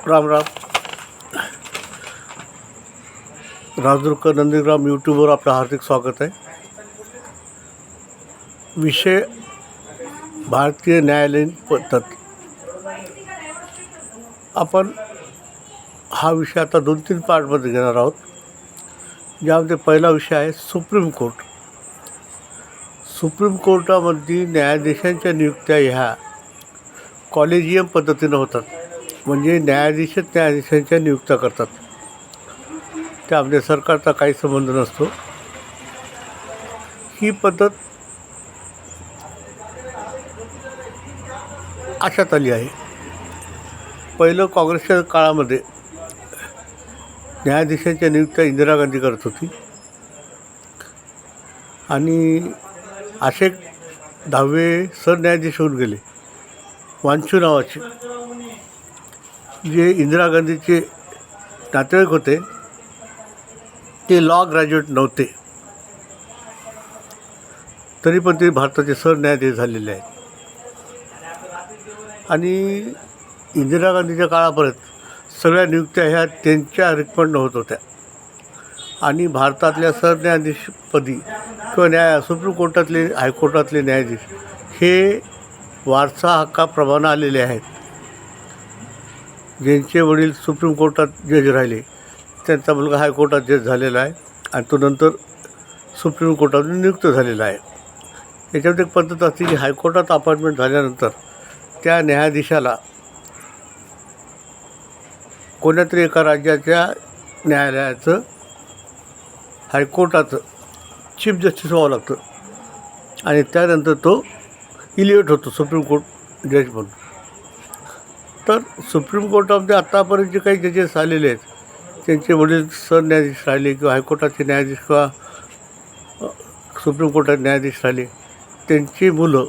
राम राम. राजदुर्ग नंदीग्राम यूट्यूबवर आपलं हार्दिक स्वागत आहे. विषय भारतीय न्यायालयीन पद्धत. आपण हा विषय आता 2-3 पार्टमध्ये घेणार आहोत. ज्यामध्ये पहिला विषय आहे सुप्रीम कोर्ट. सुप्रीम कोर्टामध्ये न्यायाधीशांच्या नियुक्त्या ह्या कॉलेजियम पद्धतीनं होतात. म्हणजे न्यायाधीशच न्यायाधीशांच्या नियुक्त्या करतात. त्यामध्ये सरकारचा काही संबंध नसतो. ही पद्धत अशात आली आहे. पहिलं काँग्रेसच्या काळामध्ये न्यायाधीशांच्या नियुक्त्या इंदिरा गांधी करत होती आणि असे 10वे सरन्यायाधीश होऊन गेले. वांचू नावाचे जे इंदिरा गांधीचे नातेवाईक होते ते लॉ ग्रॅज्युएट नव्हते, तरी पण ते भारताचे सरन्यायाधीश झालेले आहेत. आणि इंदिरा गांधीच्या काळापर्यंत सगळ्या नियुक्त्या ह्या त्यांच्या रिकमेंडनं होत होत्या. आणि भारतातल्या सरन्यायाधीशपदी किंवा सुप्रीम कोर्टातले हायकोर्टातले न्यायाधीश हे वारसा हक्काप्रमाणे आलेले आहेत. ज्यांचे वडील सुप्रीम कोर्टात जज राहिले त्यांचा मुलगा हायकोर्टात जज झालेला आहे आणि तो नंतर सुप्रीम कोर्टातून नियुक्त झालेला आहे. याच्यामध्ये एक पद्धत असते की हायकोर्टात अपॉइंटमेंट झाल्यानंतर त्या न्यायाधीशाला कोणत्यातरी एका राज्याच्या न्यायालयाचं हायकोर्टाचं चीफ जस्टिस व्हावं लागतं आणि त्यानंतर तो इलिव्हेट होतो सुप्रीम कोर्ट जज म्हणून. तर सुप्रीम कोर्टामध्ये आत्तापर्यंत जे काही जजेस आलेले आहेत त्यांचे वडील सरन्यायाधीश राहिले किंवा हायकोर्टाचे न्यायाधीश किंवा सुप्रीम कोर्टाचे न्यायाधीश राहिले, त्यांची मुलं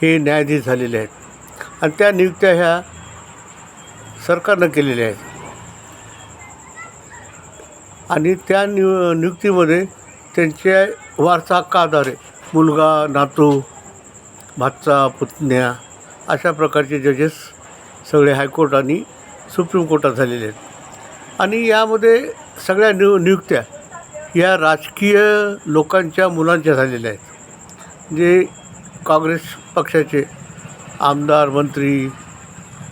हे न्यायाधीश झालेले आहेत. आणि त्या नियुक्त्या ह्या सरकारनं केलेल्या आहेत. आणि त्या नियुक्तीमध्ये त्यांच्या वारसा हक्का आधारे मुलगा, नातू, भाचा, पुतण्या अशा प्रकारचे जजेस सगळे हायकोर्ट आणि सुप्रीम कोर्टात झालेले आहेत. आणि यामध्ये सगळ्या नियुक्त्या या राजकीय लोकांच्या मुलांच्या झालेल्या आहेत. जे काँग्रेस पक्षाचे आमदार, मंत्री,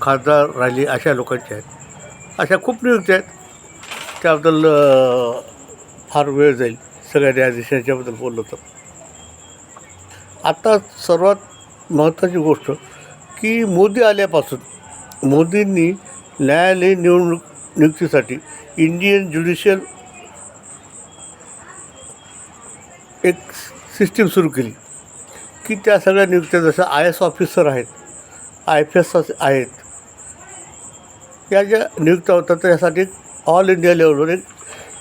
खासदार राहिले अशा लोकांच्या आहेत. अशा खूप नियुक्त्या आहेत. त्याबद्दल फार वेळ जाईल सगळ्या न्यायाधीशांच्याबद्दल बोललो तर. आता सर्वात महत्त्वाची गोष्ट की मोदी आल्यापासून मोदींनी न्यायालयीन नियुक्तीसाठी इंडियन ज्युडिशियल एक सिस्टीम सुरू केली की त्या सगळ्या नियुक्त्या जसं IAS ऑफिसर आहेत, IFS आहेत, या ज्या नियुक्त्या होतात त्यासाठी ऑल इंडिया लेवलवर एक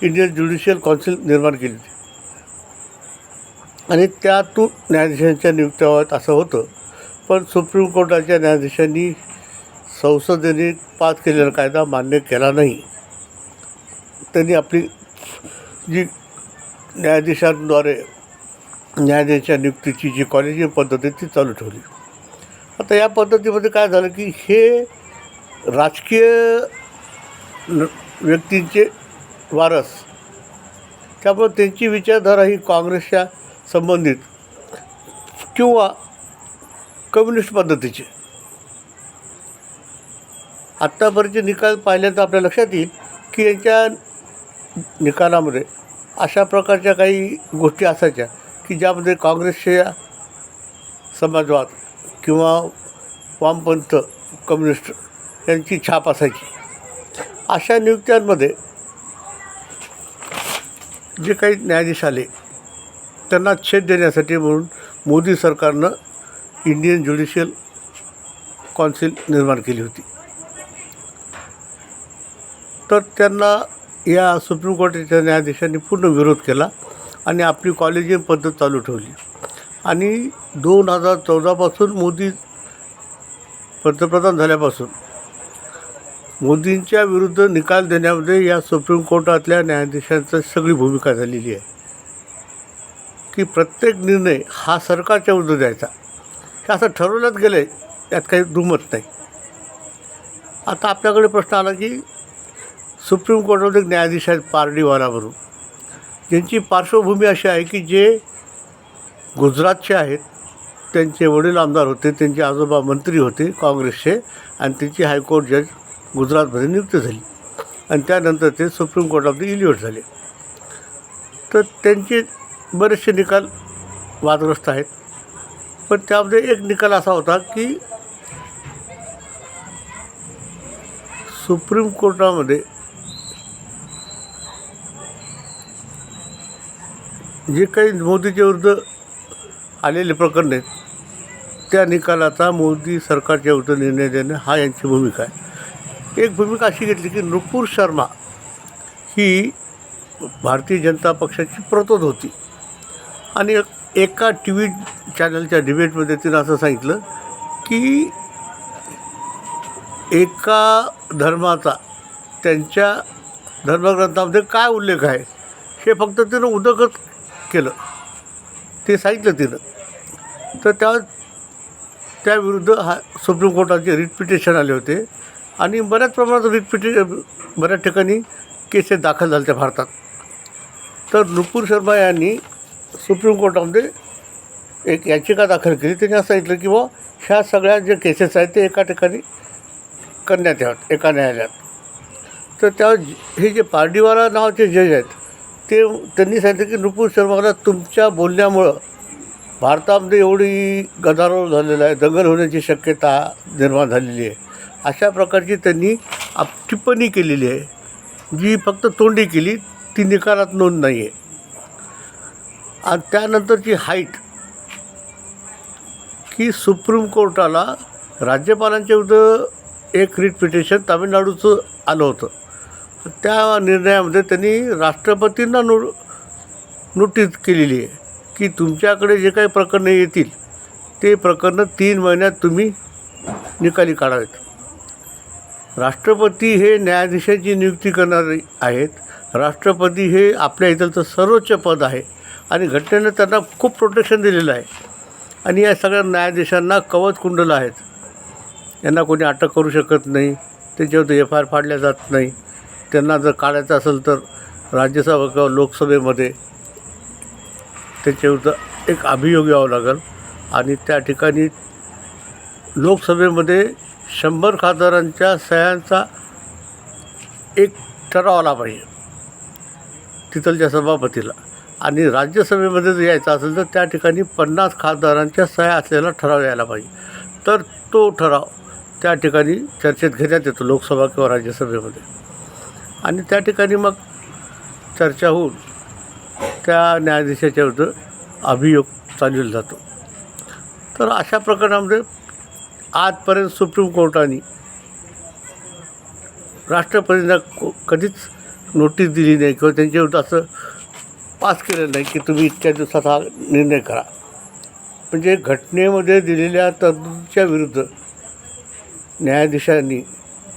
इंडियन ज्युडिशियल काउन्सिल निर्माण केली होती आणि त्यातून न्यायाधीशांच्या नियुक्त्या व्हाव्यात असं होतं. पण सुप्रीम कोर्टाच्या न्यायाधीशांनी संसदेने पास केलेला कायदा मान्य केला नाही. त्यांनी आपली जी न्यायाधीशांद्वारे न्यायाधीशांच्या नियुक्तीची जी कॉलेजियम पद्धत आहे ती चालू ठेवली. आता या पद्धतीमध्ये काय झालं की हे राजकीय व्यक्तींचे वारस, त्यामुळे त्यांची विचारधारा ही काँग्रेसच्या संबंधित किंवा कम्युनिस्ट पद्धतीचे. आत्तापर्यंतचे निकाल पाहिल्यानंतर आपल्या लक्षात येईल की यांच्या निकालामध्ये अशा प्रकारच्या काही गोष्टी असायच्या की ज्यामध्ये काँग्रेसच्या समाजवाद किंवा वामपंथ कम्युनिस्ट यांची छाप असायची. अशा नियुक्त्यांमध्ये जे काही न्यायाधीश आले त्यांना छेद देण्यासाठी म्हणून मोदी सरकारनं इंडियन ज्युडिशियल काउन्सिल निर्माण केली होती. तर त्यांना या सुप्रीम कोर्टाच्या न्यायाधीशांनी पूर्ण विरोध केला आणि आपली कॉलेजियम पद्धत चालू ठेवली. आणि 2014पासून मोदी पंतप्रधान झाल्यापासून मोदींच्या विरुद्ध निकाल देण्यामध्ये या सुप्रीम कोर्टातल्या न्यायाधीशांची सगळी भूमिका झालेली आहे की प्रत्येक निर्णय हा सरकारच्या विरुद्ध द्यायचा. हे असं ठरवण्यात गेलं आहे, यात काही दुमत नाही. आता आपल्याकडे प्रश्न आला की सुप्रीम कोर्टामध्ये एक न्यायाधीश आहेत पारडीवाला म्हणून, ज्यांची पार्श्वभूमी अशी आहे की जे गुजरातचे आहेत, त्यांचे वडील आमदार होते, त्यांचे आजोबा मंत्री होते काँग्रेसचे, आणि त्यांची हायकोर्ट जज गुजरातमध्ये नियुक्त झाली आणि त्यानंतर ते सुप्रीम कोर्टामध्ये इलिव्हेट झाले. तर त्यांचे बरेचसे निकाल वादग्रस्त आहेत. पण त्यामध्ये एक निकाल असा होता की सुप्रीम कोर्टामध्ये जे काही मोदीच्या विरुद्ध आलेले प्रकरण आहेत, त्या निकालाचा मोदी सरकारच्या विरुद्ध निर्णय देणं हा यांची भूमिका आहे. एक भूमिका अशी घेतली की नुपूर शर्मा ही भारतीय जनता पक्षाची प्रतोद होती आणि एका टी व्ही चॅनलच्या डिबेटमध्ये तिनं असं सांगितलं की एका धर्माचा त्यांच्या धर्मग्रंथामध्ये काय उल्लेख आहे हे फक्त तिनं उदकच केलं, ते सांगितलं तिनं. तर त्याविरुद्ध सुप्रीम कोर्टाचे रिट पिटिशन आले होते आणि बऱ्याच प्रमाणात बऱ्याच ठिकाणी केसेस दाखल झाल्या भारतात. तर नुपूर शर्मा यांनी सुप्रीम कोर्टामध्ये एक याचिका दाखल केली. त्यांनी असं सांगितलं की ह्या सगळ्या जे केसेस आहेत ते एका ठिकाणी करण्यात याव्यात, एका न्यायालयात. तर हे जे पारडीवाला नावाचे जज आहेत त्यांनी सांगितलं की नुपूर शर्माला तुमच्या बोलण्यामुळं भारतामध्ये एवढी गदारोळ झालेला आहे, दंगल होण्याची शक्यता निर्माण झालेली आहे, अशा प्रकारची त्यांनी टिप्पणी केलेली आहे, जी फक्त तोंडी केली, ती निकालात नोंद नाही आहे. आणि त्यानंतरची हाईट की सुप्रीम कोर्टाला राज्यपालांच्या विरुद्ध एक रिट पिटिशन तामिळनाडूचं आलं होतं. त्या निर्णयामध्ये त्यांनी राष्ट्रपतींना नोटीस केलेली आहे की तुमच्याकडे जे काही प्रकरणं येतील ते प्रकरणं 3 महिन्यात तुम्ही निकाली काढावेत. राष्ट्रपती हे न्यायाधीशाची नियुक्ती करणारे आहेत. राष्ट्रपती हे आपल्या इथलं सर्वोच्च पद आहे आणि घटनेनं त्यांना खूप प्रोटेक्शन दिलेलं आहे आणि या सगळ्या न्यायाधीशांना कवच कुंडलं आहेत. यांना कोणी अटक करू शकत नाही, त्यांच्यावर FIR फाडल्या जात नाही. त्यांना जर काढायचं असेल तर राज्यसभा किंवा लोकसभेमध्ये त्याच्याविरुद्ध एक अभियोग यावं लागेल आणि त्या ठिकाणी लोकसभेमध्ये 100 खासदारांच्या सह्यांचा एक ठराव आला पाहिजे तिथलच्या सभापतीला, आणि राज्यसभेमध्ये जर यायचं असेल तर त्या ठिकाणी 50 खासदारांच्या सह्या असलेला ठराव यायला पाहिजे. तर तो ठराव त्या ठिकाणी चर्चेत घेण्यात येतो लोकसभा किंवा राज्यसभेमध्ये आणि त्या ठिकाणी मग चर्चा होऊन त्या न्यायाधीशाच्या विरुद्ध अभियोग चालवला जातो. तर अशा प्रकरणामध्ये आजपर्यंत सुप्रीम कोर्टाने राष्ट्रपतींना कधीच नोटीस दिली नाही किंवा त्यांच्याविरुद्ध असं पास केलं नाही की तुम्ही इतक्या दिवसात हा निर्णय करा. म्हणजे घटनेमध्ये दिलेल्या तरतुदीच्या विरुद्ध न्यायाधीशांनी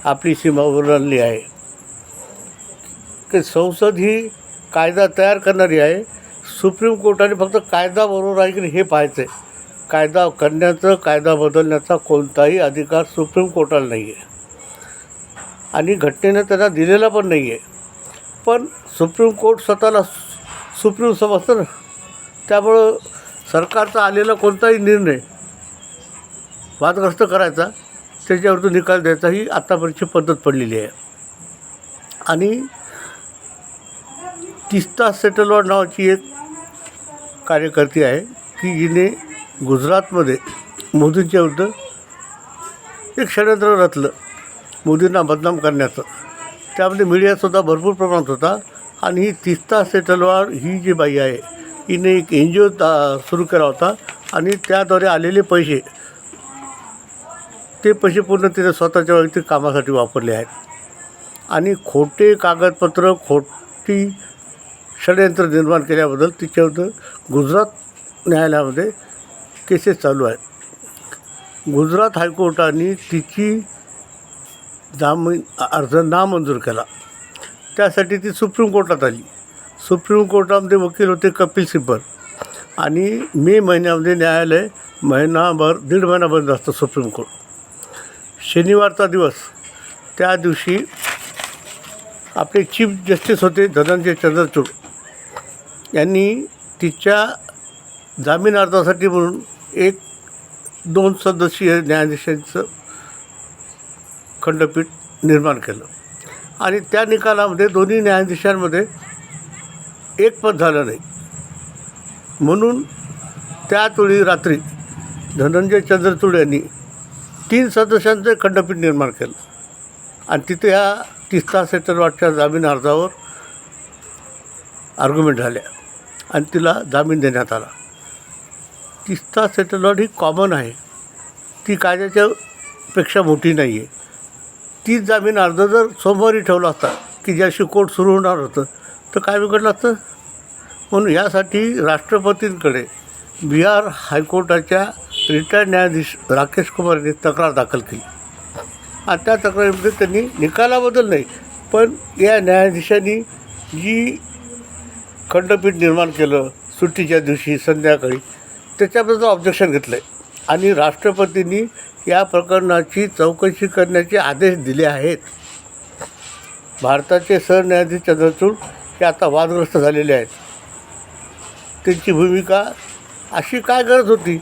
आपली सीमा ओलांडली आहे. की संसद ही कायदा तयार करणारी आहे. सुप्रीम कोर्टाने फक्त कायदा बरोबर आहे की नाही हे पाहायचं आहे. कायदा करण्याचं, कायदा बदलण्याचा कोणताही अधिकार सुप्रीम कोर्टाला नाही आहे आणि घटनेनं त्यांना दिलेला पण नाही आहे. पण सुप्रीम कोर्ट स्वतःला सुप्रीम समजतं ना, त्यामुळं सरकारचा आलेला कोणताही निर्णय वादग्रस्त करायचा, त्याच्यावरती निकाल द्यायचा ही आत्तापर्यंतची पद्धत पडलेली आहे. आणि तीस्ता सेटलवाड नावाची एक कार्यकर्ती आहे की जिने गुजरातमध्ये मोदींच्या विरुद्ध एक षडयंत्र रचलं मोदींना बदनाम करण्याचं. त्यामध्ये मीडियासुद्धा भरपूर प्रमाणात होता आणि ही तीस्ता सेटलवाड ही जी बाई आहे हिने एक NGO सुरू केला होता आणि त्याद्वारे आलेले पैसे पूर्ण तिने स्वतःच्या वैयक्तिक कामासाठी वापरले आहेत आणि खोटे कागदपत्र, खोटी षडयंत्र निर्माण केल्याबद्दल तिच्याविरुद्ध गुजरात न्यायालयामध्ये केसेस चालू आहेत. गुजरात हायकोर्टाने तिची जामीन अर्ज नामंजूर केला. त्यासाठी ती सुप्रीम कोर्टात आली. सुप्रीम कोर्टामध्ये वकील होते कपिल सिब्बल आणि मे महिन्यामध्ये न्यायालय दीड महिना बंद असतं सुप्रीम कोर्ट. शनिवारचा दिवस त्या दिवशी आपले चीफ जस्टिस होते धनंजय चंद्रचूड यांनी तिच्या जामीन अर्जासाठी म्हणून 2 सदस्यीय न्यायाधीशांचं खंडपीठ निर्माण केलं आणि त्या निकालामध्ये दोन्ही न्यायाधीशांमध्ये एकमत झालं नाही. म्हणून त्यावेळी रात्री धनंजय चंद्रचूड यांनी 3 सदस्यांचं खंडपीठ निर्माण केलं आणि तिथे ह्या तीस्ता सेटलवाटच्या जामीन अर्जावर आर्ग्युमेंट झाल्या आणि तिला जामीन देण्यात आला. तीस्ता सेटलवाट ही कॉमन आहे, ती कायद्याच्या पेक्षा मोठी नाही आहे. तीच जामीन अर्ज जर सोमवारी ठेवला असता की ज्याशी कोर्ट सुरू होणार होतं तर काय बिघडलं असतं. म्हणून यासाठी राष्ट्रपतींकडे बिहार हायकोर्टाच्या रिटायर्ड न्यायाधीश राकेश कुमार यांनी तक्रार दाखल केली आणि त्या तक्रारीमध्ये त्यांनी निकालाबद्दल नाही पण या न्यायाधीशांनी जी खंडपीठ निर्माण केलं सुट्टीच्या दिवशी संध्याकाळी त्याच्याबद्दल ऑब्जेक्शन घेतलं आहे आणि राष्ट्रपतींनी या प्रकरणाची चौकशी करण्याचे आदेश दिले आहेत. भारताचे सरन्यायाधीश चंद्रचूड हे आता वादग्रस्त झालेले आहेत. त्यांची भूमिका अशी काय गरज होती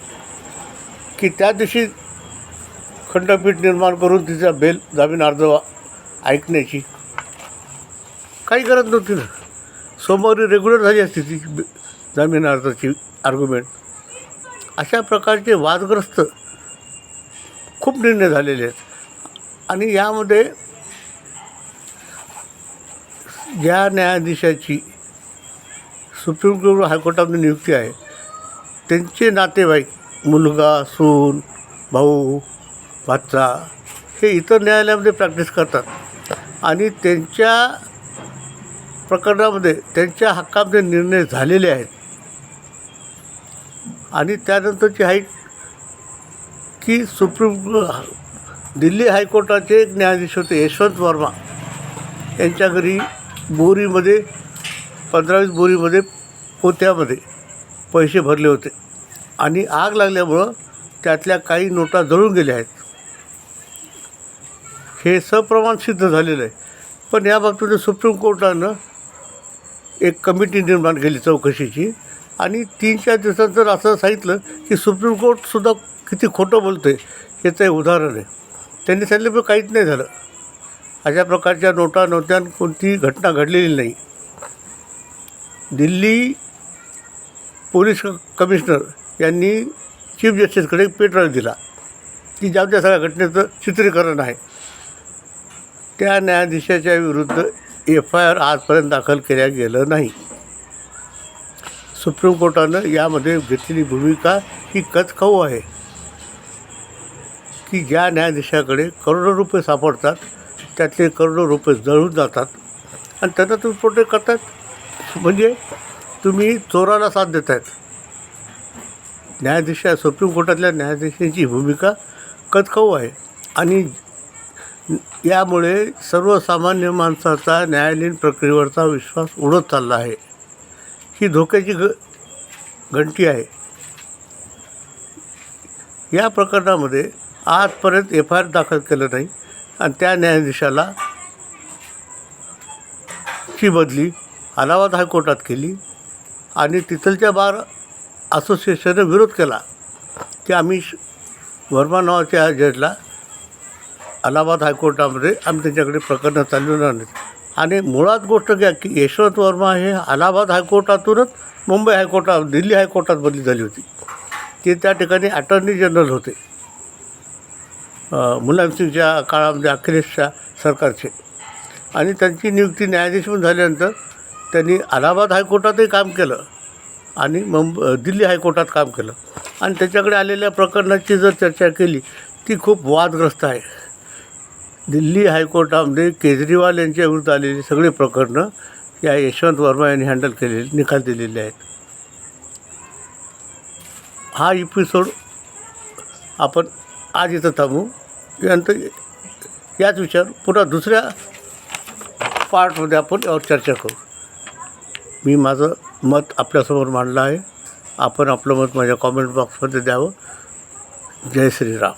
की त्या दिवशी खंडपीठ निर्माण करून तिचा जामीन अर्ज ऐकण्याची काही गरज नव्हती ना. सोमवारी रेग्युलर झाली असती ती जामीन अर्जाची आर्ग्युमेंट. अशा प्रकारचे वादग्रस्त खूप निर्णय झालेले आहेत आणि यामध्ये ज्या न्यायाधीशाची सुप्रीम कोर्ट हायकोर्टामध्ये नियुक्ती आहे त्यांचे नातेवाईक मुलगा, सून, भाऊ, भाचा हे इतर न्यायालयामध्ये प्रॅक्टिस करतात आणि त्यांच्या प्रकरणामध्ये त्यांच्या हक्कामध्ये निर्णय झालेले आहेत. आणि त्यानंतरची हाईट की दिल्ली हायकोर्टाचे एक न्यायाधीश होते यशवंत वर्मा यांच्या घरी बोरीमध्ये 15-20 बोरीमध्ये पोत्यामध्ये पैसे भरले होते आणि आग लागल्यामुळं त्यातल्या काही नोटा जळून गेल्या आहेत. हे सप्रमाण सिद्ध झालेलं आहे. पण या बाबतीत सुप्रीम कोर्टानं एक कमिटी निर्माण केली चौकशीची आणि 3-4 दिवसांतर असं सांगितलं की सुप्रीम कोर्टसुद्धा किती खोटं बोलतं याचं एक उदाहरण आहे. त्यांनी सांगितलं पण काहीच नाही झालं, अशा प्रकारच्या नोटा नव्हत्या, कोणती घटना घडलेली नाही. दिल्ली पोलीस कमिशनर यांनी चीफ जस्टिसकडे पेटराव दिला की ज्या सगळ्या घटनेचं चित्रीकरण आहे. त्या न्यायाधीशाच्या विरुद्ध FIR आजपर्यंत दाखल केल्या गेलं नाही. सुप्रीम कोर्टानं यामध्ये घेतलेली भूमिका ही कचखाऊ आहे की ज्या न्यायाधीशाकडे करोडो रुपये सापडतात त्यातले करोडो रुपये जळून जातात आणि त्यांना तुम्ही प्रोटेक्ट करतात. म्हणजे तुम्ही चोराला साथ देत आहेत. सुप्रीम कोर्टातल्या न्यायाधीशांची भूमिका कचखाऊ आहे आणि यामुळे सर्वसामान्य माणसाचा न्यायालयीन प्रक्रियेवरचा विश्वास उडत चालला आहे. ही धोक्याची घंटी आहे. या प्रकरणामध्ये आजपर्यंत FIR दाखल केलं नाही आणि त्या न्यायाधीशाला ची बदली अलाहाबाद हायकोर्टात केली आणि तिथलच्या बार असोसिएशनने विरोध केला की आम्ही वर्मा नावाच्या जजला अलाहाबाद हायकोर्टामध्ये आम्ही त्यांच्याकडे प्रकरणं चालवणार नाहीत. आणि मुळात गोष्ट घ्या की यशवंत वर्मा हे अलाहाबाद हायकोर्टातूनच मुंबई हायकोर्टात दिल्ली हायकोर्टात बदली झाली होती. ते त्या ठिकाणी अटर्नी जनरल होते मुलायमसिंगच्या काळामध्ये अखिलेशच्या सरकारचे आणि त्यांची नियुक्ती न्यायाधीश म्हणून झाल्यानंतर त्यांनी अलाहाबाद हायकोर्टातही काम केलं आणि दिल्ली हायकोर्टात काम केलं आणि त्याच्याकडे आलेल्या प्रकरणाची जर चर्चा केली ती खूप वादग्रस्त आहे. दिल्ली हायकोर्टामध्ये केजरीवाल यांच्या विरुद्ध आलेली सगळी प्रकरणं या यशवंत वर्मा यांनी हँडल केलेले निकाल दिलेले आहेत. हा एपिसोड आपण आज इथं थांबू. यानंतर याच विषयावर पुन्हा दुसऱ्या पार्टमध्ये आपण यावर चर्चा करू. मी माझं मत आपल्यासमोर मांडलं आहे. आपण आपलं मत माझ्या कॉमेंट बॉक्समध्ये द्यावं. जय श्रीराम.